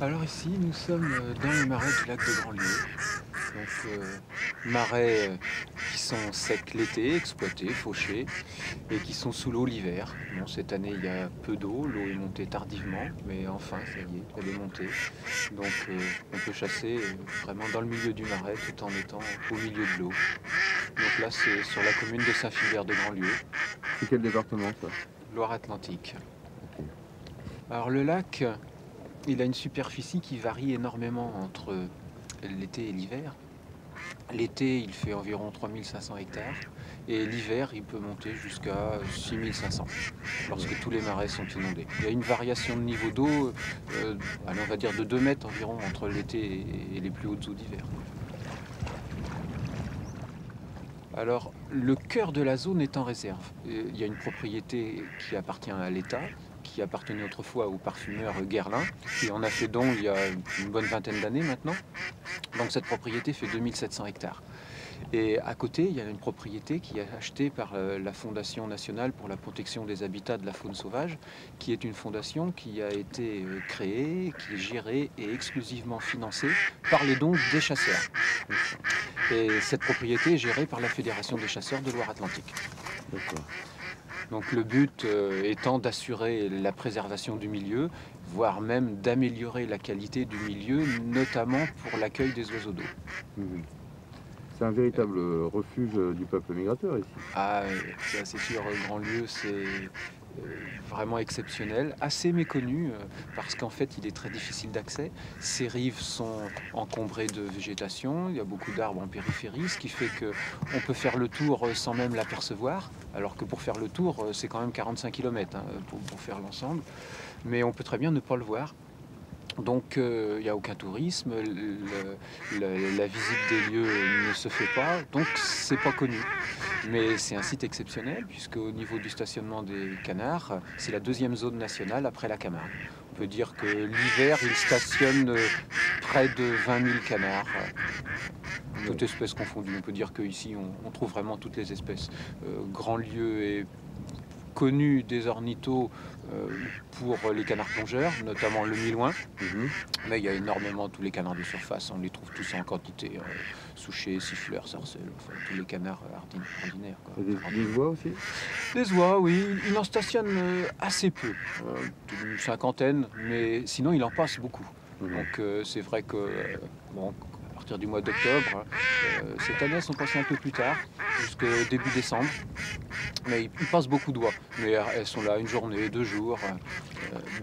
Alors ici, nous sommes dans le marais du lac de Grandlieu. Marais qui sont secs l'été, exploités, fauchés, et qui sont sous l'eau l'hiver. Bon, cette année, il y a peu d'eau, l'eau est montée tardivement, mais enfin, ça y est, elle est montée. On peut chasser vraiment dans le milieu du marais tout en étant au milieu de l'eau. Donc là, c'est sur la commune de Saint-Philbert de Grandlieu, C'est quel département ça? Loire-Atlantique. Ok. Alors le lac, il a une superficie qui varie énormément entre l'été et l'hiver. L'été, il fait environ 3500 hectares et l'hiver, il peut monter jusqu'à 6500 lorsque tous les marais sont inondés. Il y a une variation de niveau d'eau, on va dire de 2 mètres environ entre l'été et les plus hautes eaux d'hiver. Alors, le cœur de la zone est en réserve. Il y a une propriété qui appartient à l'État, qui appartenait autrefois au parfumeur Guerlain, qui en a fait don il y a une bonne vingtaine d'années maintenant. Donc cette propriété fait 2700 hectares. Et à côté, il y a une propriété qui est achetée par la Fondation nationale pour la protection des habitats de la faune sauvage, qui est une fondation qui a été créée, qui est gérée et exclusivement financée par les dons des chasseurs. Et cette propriété est gérée par la Fédération des chasseurs de Loire-Atlantique. D'accord. Donc le but étant d'assurer la préservation du milieu, voire même d'améliorer la qualité du milieu, notamment pour l'accueil des oiseaux d'eau. Mhm. C'est un véritable refuge du peuple migrateur ici. Ah, c'est sûr, Grandlieu, c'est vraiment exceptionnel, assez méconnu, parce qu'en fait, il est très difficile d'accès. Ses rives sont encombrées de végétation, il y a beaucoup d'arbres en périphérie, ce qui fait qu'on peut faire le tour sans même l'apercevoir, alors que pour faire le tour, c'est quand même 45 km pour faire l'ensemble, mais on peut très bien ne pas le voir. Donc il n'y a aucun tourisme, la visite des lieux ne se fait pas, donc c'est pas connu. Mais c'est un site exceptionnel puisque au niveau du stationnement des canards, c'est la deuxième zone nationale après la Camargue. On peut dire que l'hiver, il stationne près de 20 000 canards, toutes espèces confondues. On peut dire qu'ici, on trouve vraiment toutes les espèces. Grandlieu est connu des ornithos pour les canards plongeurs, notamment le milouin. Mais il y a énormément tous les canards de surface, on les trouve tous en quantité, souchets, siffleurs, sarcelles, enfin tous les canards ordinaires. Quoi. Et des oies aussi? Des oies, oui, il en stationne assez peu, une cinquantaine, mais sinon il en passe beaucoup. Donc c'est vrai que bon, à partir du mois d'octobre, cette année elles sont passées un peu plus tard, jusqu'au début décembre. Mais ils passent beaucoup d'oies, mais elles sont là une journée, 2 jours,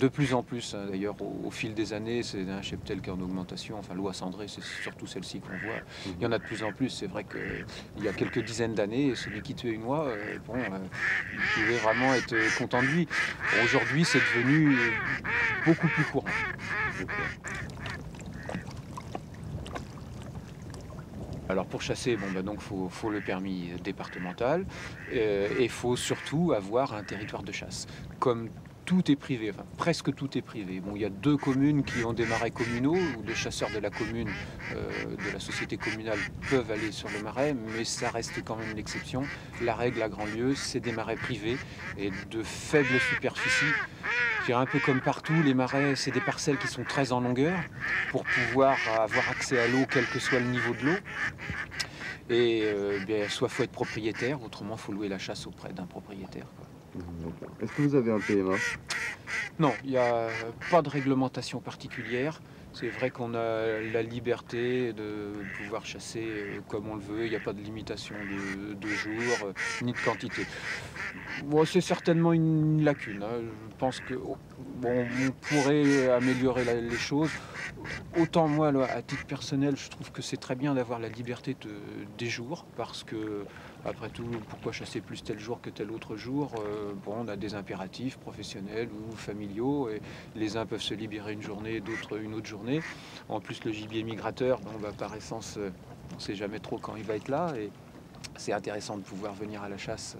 de plus en plus. D'ailleurs, au fil des années, c'est un cheptel qui est en augmentation. Enfin, l'oie cendrée, c'est surtout celle-ci qu'on voit. Il y en a de plus en plus. C'est vrai qu'il y a quelques dizaines d'années, celui qui tuait une oie, il pouvait vraiment être content de lui. Aujourd'hui, c'est devenu beaucoup plus courant. Alors pour chasser, donc faut le permis départemental et il faut surtout avoir un territoire de chasse. Comme tout est privé, enfin presque tout est privé. Bon, il y a 2 communes qui ont des marais communaux où les chasseurs de la commune, de la société communale peuvent aller sur le marais, mais ça reste quand même l'exception. La règle à Grandlieu, c'est des marais privés et de faibles superficies. Un peu comme partout, les marais, c'est des parcelles qui sont très en longueur pour pouvoir avoir accès à l'eau, quel que soit le niveau de l'eau. Et soit il faut être propriétaire, autrement il faut louer la chasse auprès d'un propriétaire. Est-ce que vous avez un PMA? Non, il n'y a pas de réglementation particulière. C'est vrai qu'on a la liberté de pouvoir chasser comme on le veut. Il n'y a pas de limitation de jours ni de quantité. Bon, c'est certainement une lacune. Je pense que on pourrait améliorer les choses. Autant moi, à titre personnel, je trouve que c'est très bien d'avoir la liberté des jours, parce que, après tout, pourquoi chasser plus tel jour que tel autre jour? On a des impératifs professionnels ou familiaux, et les uns peuvent se libérer une journée, d'autres une autre journée. En plus, le gibier migrateur, par essence, on ne sait jamais trop quand il va être là, et c'est intéressant de pouvoir venir à la chasse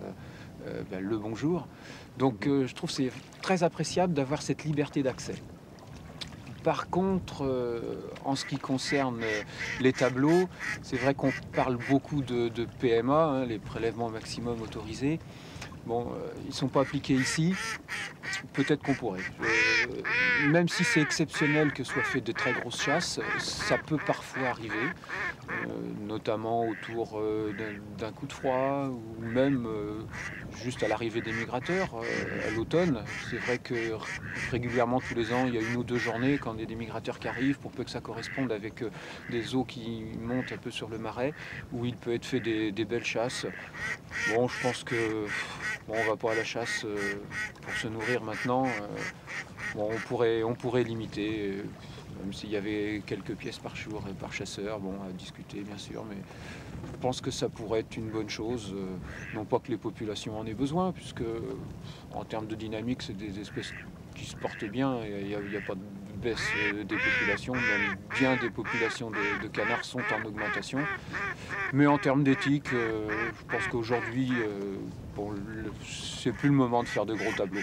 le bonjour. Donc je trouve que c'est très appréciable d'avoir cette liberté d'accès. Par contre, en ce qui concerne les tableaux, c'est vrai qu'on parle beaucoup de PMA, les prélèvements maximum autorisés, Bon, ils ne sont pas appliqués ici, peut-être qu'on pourrait. Même si c'est exceptionnel que soient fait de très grosses chasses, ça peut parfois arriver, notamment autour d'un coup de froid ou même juste à l'arrivée des migrateurs à l'automne. C'est vrai que régulièrement, tous les ans, il y a 1 ou 2 journées quand il y a des migrateurs qui arrivent, pour peu que ça corresponde avec des eaux qui montent un peu sur le marais, où il peut être fait des belles chasses. Bon, je pense que bon, on va pas à la chasse pour se nourrir maintenant. Bon, on pourrait limiter, même s'il y avait quelques pièces par jour et par chasseur, bon, à discuter bien sûr, mais je pense que ça pourrait être une bonne chose. Non pas que les populations en aient besoin, puisque en termes de dynamique, c'est des espèces qui se portent bien, il n'y a pas de baisse des populations, même bien des populations de canards sont en augmentation. Mais en termes d'éthique, je pense qu'aujourd'hui, bon, c'est plus le moment de faire de gros tableaux.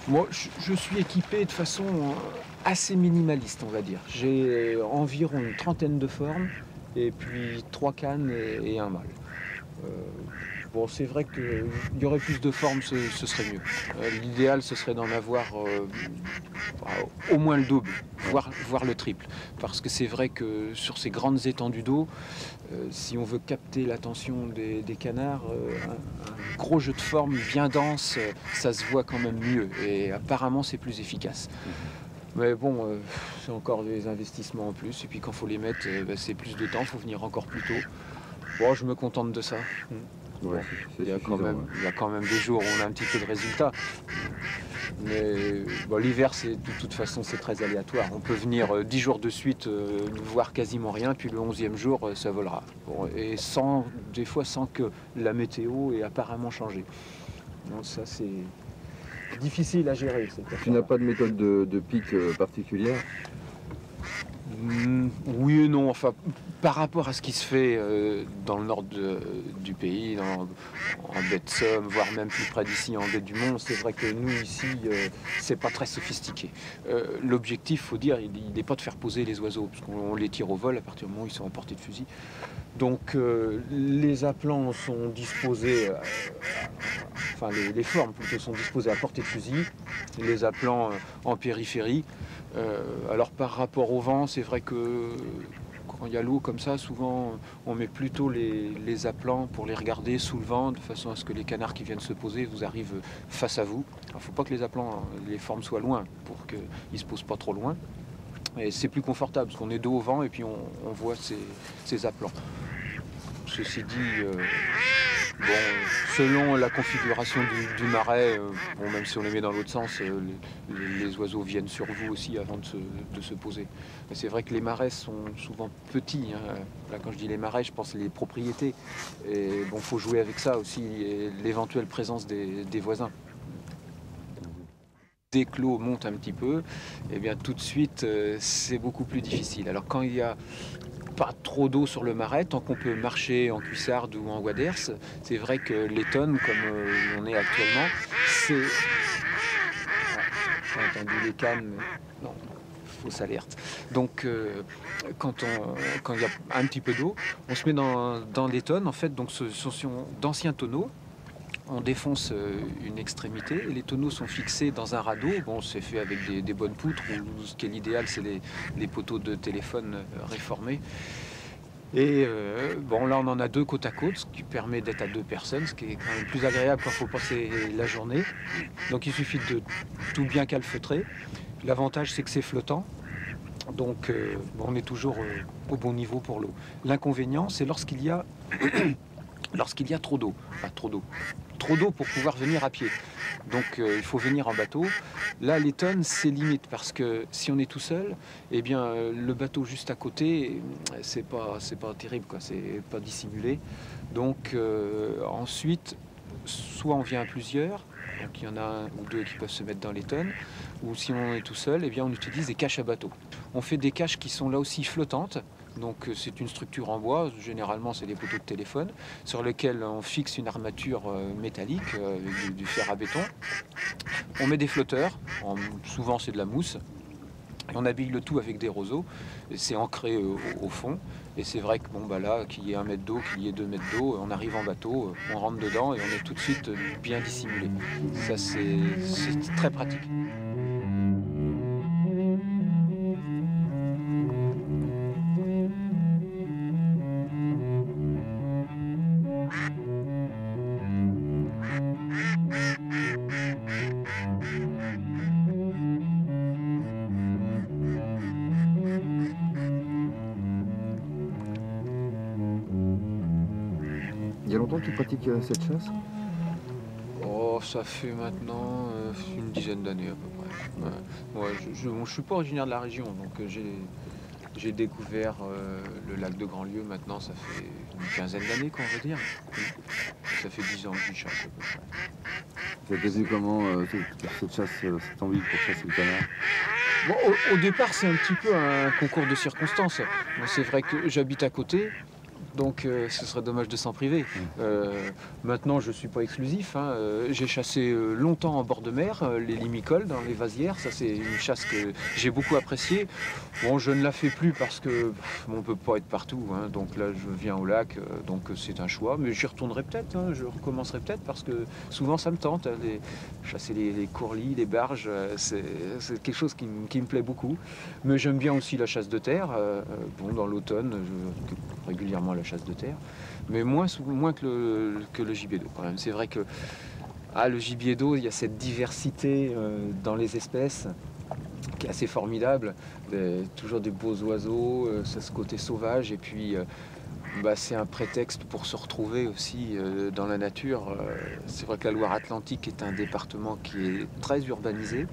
Moi, je suis équipé de façon assez minimaliste, on va dire. J'ai environ une trentaine de formes, et puis 3 cannes et un mâle. Bon, c'est vrai qu'il y aurait plus de formes, ce serait mieux. L'idéal, ce serait d'en avoir au moins le double, voire le triple. Parce que c'est vrai que sur ces grandes étendues d'eau, si on veut capter l'attention des canards, un gros jeu de forme bien dense, ça se voit quand même mieux. Et apparemment, c'est plus efficace. Mais bon, c'est encore des investissements en plus. Et puis quand il faut les mettre, c'est plus de temps, il faut venir encore plus tôt. Bon, je me contente de ça. Ouais, il y a quand même des jours où on a un petit peu de résultats. Mais bon, l'hiver, de toute façon, c'est très aléatoire. On peut venir 10 jours de suite, voir quasiment rien, puis le 11e jour, ça volera. Bon, et des fois sans que la météo ait apparemment changé. Donc ça, c'est difficile à gérer. Tu n'as pas de méthode de pique particulière? Oui et non, enfin, par rapport à ce qui se fait dans le nord du pays, en baie de Somme, voire même plus près d'ici, en baie du Mont, c'est vrai que nous, ici, c'est pas très sophistiqué. L'objectif, faut dire, il n'est pas de faire poser les oiseaux, parce qu'on les tire au vol à partir du moment où ils sont à portée de fusil. Donc, les appelants sont disposés, enfin, les formes plutôt sont disposées à portée de fusil, les appelants en périphérie. Alors par rapport au vent, c'est vrai que quand il y a l'eau comme ça, souvent on met plutôt les appelants pour les regarder sous le vent, de façon à ce que les canards qui viennent se poser vous arrivent face à vous. Il ne faut pas que les appelants, les formes soient loin, pour qu'ils ne se posent pas trop loin. Et c'est plus confortable, parce qu'on est dos au vent et puis on voit ces appelants. Ceci dit, bon, selon la configuration du marais, bon, même si on les met dans l'autre sens, les oiseaux viennent sur vous aussi avant de se poser. Mais c'est vrai que les marais sont souvent petits. Hein. Là, quand je dis les marais, je pense les propriétés. Et bon, faut jouer avec ça aussi, et l'éventuelle présence des voisins. Dès que l'eau monte un petit peu, et bien tout de suite, c'est beaucoup plus difficile. Alors quand il y a pas trop d'eau sur le marais, tant qu'on peut marcher en cuissarde ou en waders, c'est vrai que les tonnes, comme on est actuellement, c'est... J'ai entendu les cannes, mais non, fausse alerte. Donc quand il y a un petit peu d'eau, on se met dans les tonnes, en fait, donc ce sont d'anciens tonneaux. On défonce une extrémité et les tonneaux sont fixés dans un radeau. Bon, c'est fait avec des bonnes poutres, ou ce qui est l'idéal, c'est les poteaux de téléphone réformés. Et bon, là, on en a 2 côte à côte, ce qui permet d'être à 2 personnes, ce qui est quand même plus agréable quand il faut passer la journée. Donc, il suffit de tout bien calfeutrer. L'avantage, c'est que c'est flottant. Donc, bon, on est toujours au bon niveau pour l'eau. L'inconvénient, c'est lorsqu'il y a trop d'eau. Enfin, trop d'eau pour pouvoir venir à pied. Donc il faut venir en bateau. Là, les tonnes, c'est limite, parce que si on est tout seul, eh bien le bateau juste à côté, c'est pas terrible, quoi. C'est pas dissimulé. Donc ensuite, soit on vient à plusieurs, donc il y en a 1 ou 2 qui peuvent se mettre dans les tonnes, ou si on est tout seul, eh bien on utilise des caches à bateau. On fait des caches qui sont là aussi flottantes, Donc c'est une structure en bois, généralement c'est des poteaux de téléphone, sur lesquels on fixe une armature métallique avec du fer à béton. On met des flotteurs, souvent c'est de la mousse, et on habille le tout avec des roseaux. C'est ancré au fond. Et c'est vrai que bon, bah là, qu'il y ait 1 mètre d'eau, qu'il y ait 2 mètres d'eau, on arrive en bateau, on rentre dedans et on est tout de suite bien dissimulé. Ça c'est très pratique. Il y a longtemps que tu pratiques cette chasse? Oh, ça fait maintenant une dizaine d'années à peu près. Ouais. Ouais, je ne suis pas originaire de la région, donc j'ai découvert le lac de Grandlieu maintenant, ça fait une quinzaine d'années qu'on va dire. Ça fait 10 ans que j'y chasse à peu près. Ça t'est venu comment cette chasse, cette envie pour chasser le canard? Bon, au départ, c'est un petit peu un concours de circonstances. Moi, c'est vrai que j'habite à côté, donc ce serait dommage de s'en priver. Maintenant, je ne suis pas exclusif. Hein. J'ai chassé longtemps en bord de mer, les limicoles dans les vasières. Ça, c'est une chasse que j'ai beaucoup appréciée. Bon, je ne la fais plus parce que on ne peut pas être partout. Hein. Donc là, je viens au lac, donc c'est un choix. Mais j'y retournerai peut-être, hein. Je recommencerai peut-être parce que souvent, ça me tente. Hein, chasser les courlis, les barges, c'est quelque chose qui me plaît beaucoup. Mais j'aime bien aussi la chasse de terre. Bon, dans l'automne, je régulièrement la chasse de terre, mais moins que le gibier d'eau quand même. C'est vrai que le gibier d'eau, il y a cette diversité dans les espèces qui est assez formidable. Toujours des beaux oiseaux, ce côté sauvage, et puis c'est un prétexte pour se retrouver aussi dans la nature. C'est vrai que la Loire-Atlantique est un département qui est très urbanisé.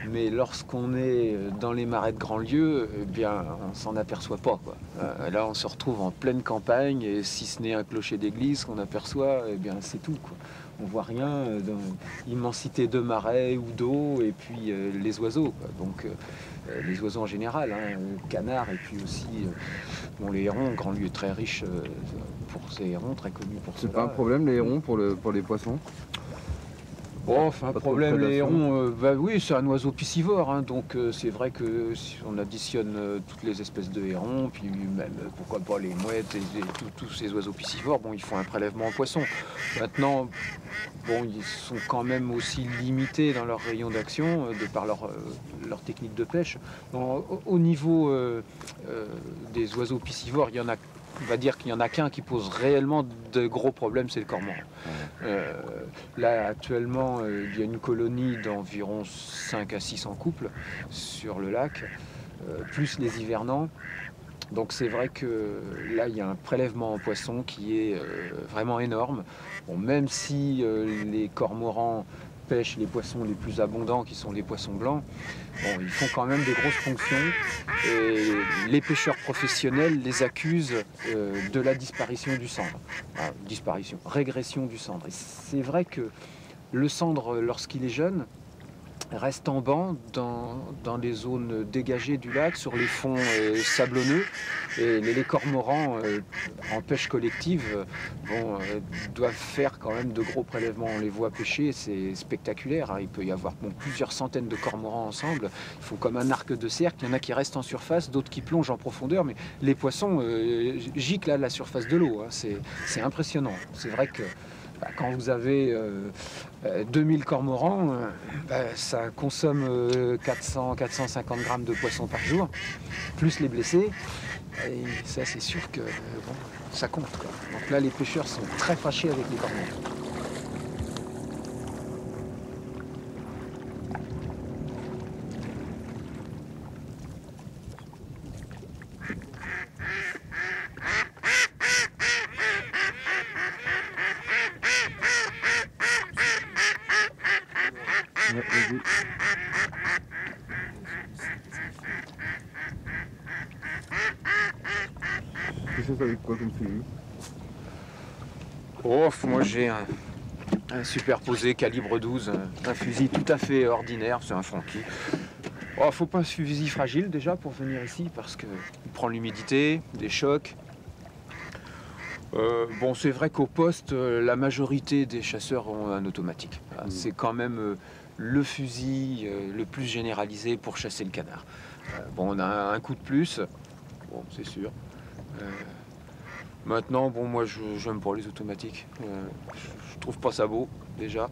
Mais lorsqu'on est dans les marais de Grandlieu, eh bien, on s'en aperçoit pas, quoi. Là, on se retrouve en pleine campagne, et si ce n'est un clocher d'église qu'on aperçoit, eh bien, c'est tout, quoi. On voit rien dans l'immensité de marais ou d'eau, et puis les oiseaux, quoi. Donc, les oiseaux en général, hein, canards, et puis aussi bon, les hérons. Grandlieu est très riche pour ses hérons, très connu pour cela. C'est pas un problème les hérons pour les poissons? Bon, enfin, problème, les hérons, oui, c'est un oiseau piscivore, hein, donc c'est vrai que si on additionne toutes les espèces de hérons, puis même, pourquoi pas les mouettes et tous ces oiseaux piscivores, bon, ils font un prélèvement en poisson. Maintenant, bon, ils sont quand même aussi limités dans leur rayon d'action, de par leur technique de pêche. Donc, au niveau des oiseaux piscivores, il y en a. On va dire qu'il n'y en a qu'un qui pose réellement de gros problèmes, c'est le cormoran. Là, actuellement, il y a une colonie d'environ 5 à 600 couples sur le lac, plus les hivernants. Donc c'est vrai que là, il y a un prélèvement en poisson qui est vraiment énorme. Bon, même si les cormorans pêchent les poissons les plus abondants, qui sont les poissons blancs, bon, ils font quand même des grosses fonctions, et les pêcheurs professionnels les accusent de la disparition du cendre. Régression du cendre. Et c'est vrai que le cendre, lorsqu'il est jeune, reste en banc dans les zones dégagées du lac, sur les fonds sablonneux. Et les cormorans en pêche collective doivent faire quand même de gros prélèvements. On les voit pêcher, c'est spectaculaire, hein. Il peut y avoir plusieurs centaines de cormorans ensemble. Il faut comme un arc de cercle. Il y en a qui restent en surface, d'autres qui plongent en profondeur. Mais les poissons giclent à la surface de l'eau, hein. C'est impressionnant. C'est vrai que quand vous avez 2000 cormorans, ça consomme 400-450 grammes de poissons par jour, plus les blessés. Et ça, c'est sûr que bon, ça compte, quoi. Donc là, les pêcheurs sont très fâchés avec les cormorans. Tu chasses avec quoi comme fusil? Oh, moi j'ai un superposé calibre 12, un fusil tout à fait ordinaire, c'est un Franchi. Oh, faut pas un fusil fragile déjà pour venir ici parce qu'il prend l'humidité, des chocs. Bon, c'est vrai qu'au poste, la majorité des chasseurs ont un automatique. Voilà, c'est quand même le fusil le plus généralisé pour chasser le canard. Bon, on a un coup de plus, bon, c'est sûr. Maintenant, bon, moi, j'aime pas les automatiques. Je trouve pas ça beau, déjà.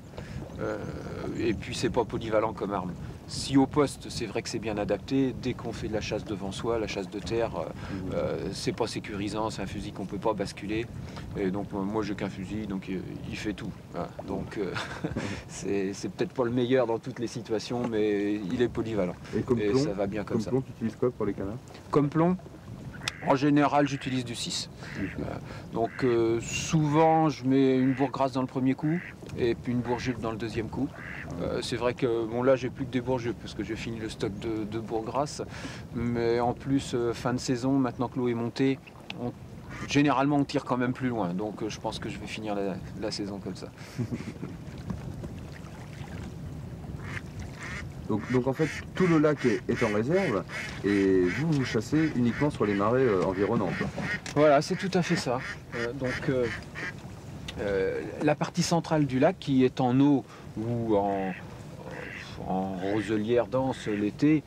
Et puis, c'est pas polyvalent comme arme. Si au poste, c'est vrai que c'est bien adapté, dès qu'on fait de la chasse devant soi, la chasse de terre, c'est pas sécurisant, c'est un fusil qu'on peut pas basculer. Et donc moi j'ai qu'un fusil, donc il fait tout. Voilà. Donc c'est peut-être pas le meilleur dans toutes les situations, mais il est polyvalent. Et comme plomb, ça va bien comme ça. Comme plomb, tu utilises quoi pour les canards? Comme plomb, en général, j'utilise du 6. Donc souvent, je mets une bourre-grasse dans le premier coup et puis une bourre-jupe dans le deuxième coup. C'est vrai que bon, là, j'ai plus que des bourre-jupes parce que j'ai fini le stock de bourre-grasse. Mais en plus, fin de saison, maintenant que l'eau est montée, généralement, on tire quand même plus loin. Donc je pense que je vais finir la saison comme ça. Donc en fait, tout le lac est en réserve et vous chassez uniquement sur les marais environnants. Voilà, c'est tout à fait ça. La partie centrale du lac qui est en eau ou en roselière dense l'été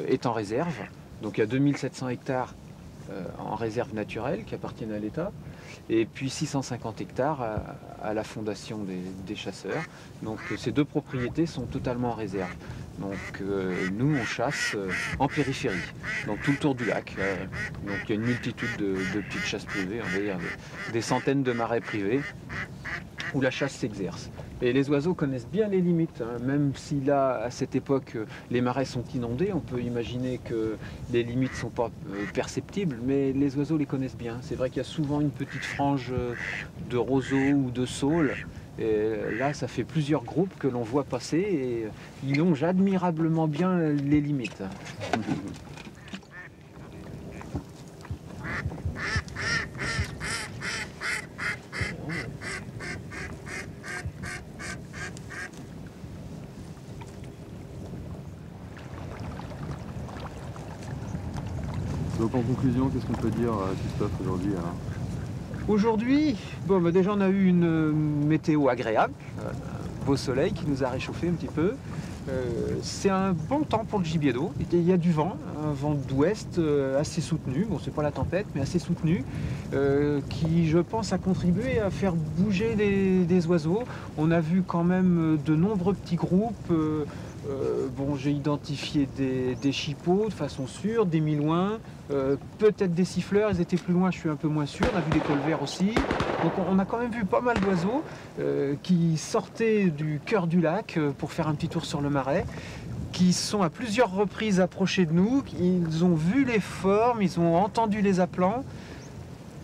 est en réserve. Donc il y a 2700 hectares en réserve naturelle qui appartiennent à l'État. Et puis 650 hectares à la fondation des chasseurs. Donc ces deux propriétés sont totalement en réserve. Donc nous on chasse en périphérie, donc tout le tour du lac. Donc il y a une multitude de petites chasses privées, on va dire des centaines de marais privés où la chasse s'exerce. Et les oiseaux connaissent bien les limites, hein. Même si là, à cette époque, les marais sont inondés, on peut imaginer que les limites ne sont pas perceptibles, mais les oiseaux les connaissent bien. C'est vrai qu'il y a souvent une petite frange de roseaux ou de saules. Et là, ça fait plusieurs groupes que l'on voit passer et ils longent admirablement bien les limites. Donc en conclusion, qu'est-ce qu'on peut dire, Christophe, aujourd'hui? Aujourd'hui, bon, bah déjà on a eu une météo agréable, un beau soleil qui nous a réchauffé un petit peu. C'est un bon temps pour le gibier d'eau. Il y a du vent, un vent d'ouest assez soutenu, bon c'est pas la tempête mais assez soutenu, qui je pense a contribué à faire bouger des oiseaux. On a vu quand même de nombreux petits groupes. Bon, j'ai identifié des chippeaux de façon sûre, des milouins, peut-être des siffleurs, ils étaient plus loin, je suis un peu moins sûr. On a vu des colverts aussi. Donc on a quand même vu pas mal d'oiseaux qui sortaient du cœur du lac pour faire un petit tour sur le marais, qui sont à plusieurs reprises approchés de nous, ils ont vu les formes, ils ont entendu les appelants.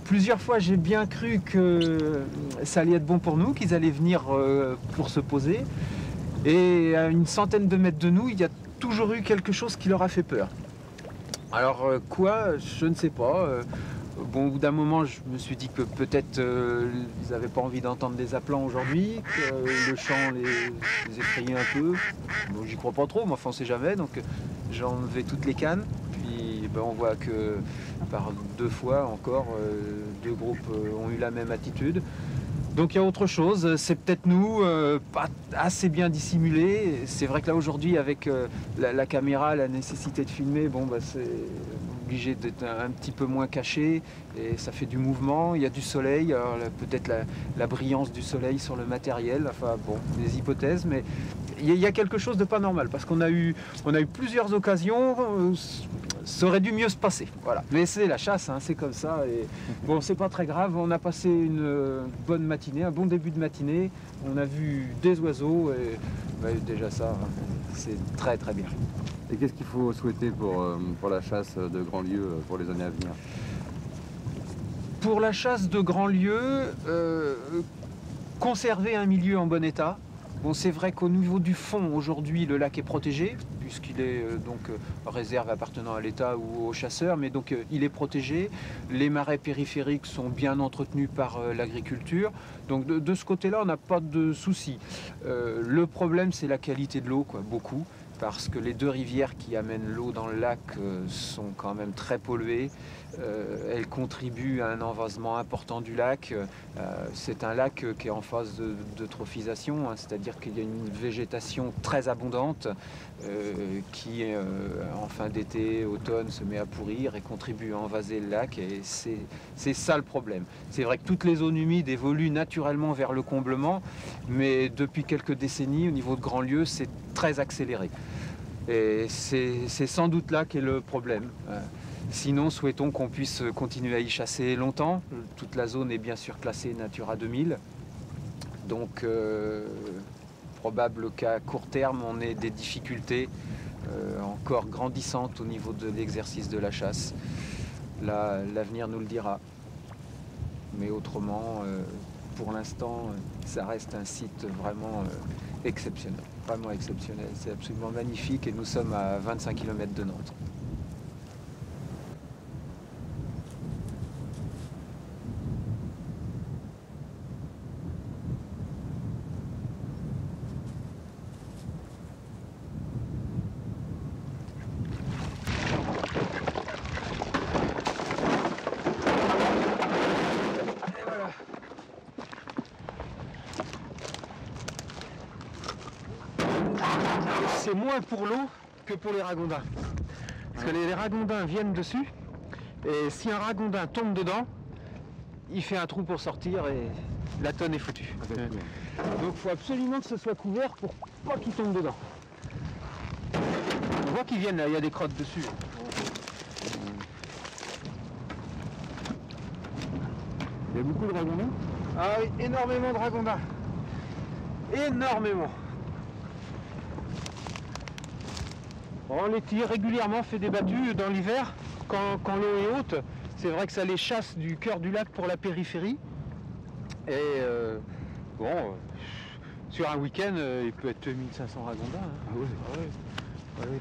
Plusieurs fois, j'ai bien cru que ça allait être bon pour nous, qu'ils allaient venir pour se poser. Et à une centaine de mètres de nous, il y a toujours eu quelque chose qui leur a fait peur. Alors quoi, je ne sais pas. Bon, au bout d'un moment, je me suis dit que peut-être ils n'avaient pas envie d'entendre des appelants aujourd'hui, que le chant les effrayait un peu. Bon, j'y crois pas trop, mais enfin on sait jamais. Donc j'ai enlevé toutes les cannes. Puis ben, on voit que par deux fois encore, deux groupes ont eu la même attitude. Donc il y a autre chose, c'est peut-être nous, pas assez bien dissimulé. C'est vrai que là aujourd'hui avec la caméra, la nécessité de filmer, bon bah c'est obligé d'être un petit peu moins caché et ça fait du mouvement, il y a du soleil, peut-être la brillance du soleil sur le matériel, enfin bon, des hypothèses, mais il y a quelque chose de pas normal parce qu'on a eu plusieurs occasions, ça aurait dû mieux se passer, voilà. Mais c'est la chasse, hein, c'est comme ça et bon c'est pas très grave, on a passé une bonne matinée, un bon début de matinée, on a vu des oiseaux et bah, déjà ça, hein, c'est très très bien. Et qu'est-ce qu'il faut souhaiter pour la chasse de grands lieux pour les années à venir? Pour la chasse de grands lieux, conserver un milieu en bon état. Bon, c'est vrai qu'au niveau du fond, aujourd'hui, le lac est protégé, puisqu'il est réserve appartenant à l'État ou aux chasseurs, mais donc il est protégé. Les marais périphériques sont bien entretenus par l'agriculture. Donc de ce côté-là, on n'a pas de souci. Le problème, c'est la qualité de l'eau, quoi, beaucoup. parce que les deux rivières qui amènent l'eau dans le lac sont quand même très polluées. Elles contribuent à un envasement important du lac. C'est un lac qui est en phase d'eutrophisation, hein, c'est-à-dire qu'il y a une végétation très abondante qui, en fin d'été, automne, se met à pourrir et contribue à envaser le lac. Et c'est ça le problème. C'est vrai que toutes les zones humides évoluent naturellement vers le comblement, mais depuis quelques décennies, au niveau de Grandlieu, c'est très accéléré. Et c'est sans doute là qu'est le problème. Sinon, souhaitons qu'on puisse continuer à y chasser longtemps. Toute la zone est bien sûr classée Natura 2000. Donc, probable qu'à court terme, on ait des difficultés encore grandissantes au niveau de l'exercice de la chasse. L'avenir nous le dira. Mais autrement, pour l'instant, ça reste un site vraiment exceptionnel. Vraiment exceptionnel. C'est absolument magnifique et nous sommes à 25 km de Nantes. C'est moins pour l'eau que pour les ragondins. Parce que les ragondins viennent dessus, et si un ragondin tombe dedans, il fait un trou pour sortir et la tonne est foutue. Donc il faut absolument que ce soit couvert pour pas qu'il tombe dedans. On voit qu'ils viennent là, il y a des crottes dessus. Il y a beaucoup de ragondins? Ah oui, énormément de ragondins. Énormément. On les tire régulièrement, fait des battues dans l'hiver, quand l'eau est haute. C'est vrai que ça les chasse du cœur du lac pour la périphérie. Et bon, sur un week-end, il peut être 1500 ragondins. Hein. Ah oui. Ah oui. Ah oui.